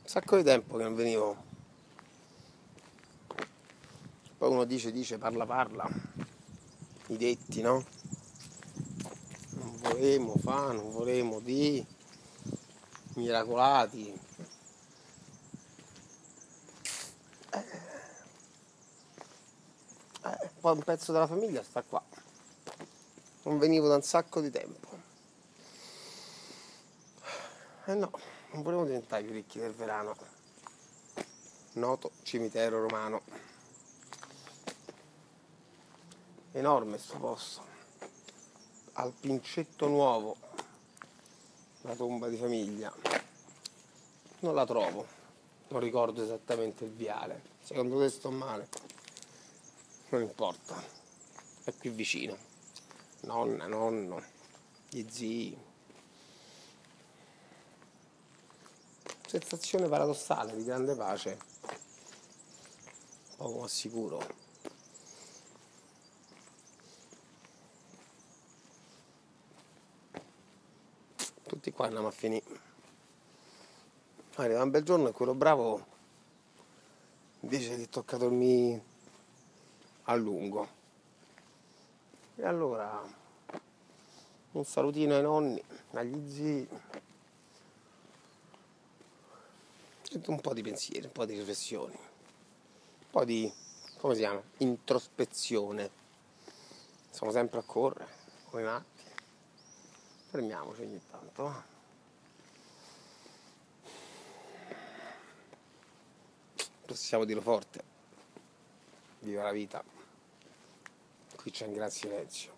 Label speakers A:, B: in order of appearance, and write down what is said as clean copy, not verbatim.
A: sacco di tempo che non venivo. Poi uno dice, parla, i detti, no? Non vorremmo fa, non vorremmo di miracolati. Poi un pezzo della famiglia sta qua. Non venivo da un sacco di tempo. No, non volevo diventare più ricchi del Verano. Noto cimitero romano. Enorme sto posto. Al Pincetto Nuovo, la tomba di famiglia. Non la trovo, non ricordo esattamente il viale. Secondo te sto male? Non importa, è qui vicino. Nonna, nonno, gli zii. Sensazione paradossale di grande pace. Poco ma sicuro. Tutti qua andiamo a finire. Arriva un bel giorno e quello bravo dice che tocca dormire a lungo. E allora un salutino ai nonni, agli zii e un po' di pensieri, un po' di riflessioni, un po' di, come si chiama, introspezione. Siamo sempre a correre, come matti. Fermiamoci ogni tanto. Possiamo dirlo forte. Viva la vita. Qui c'è un gran silenzio.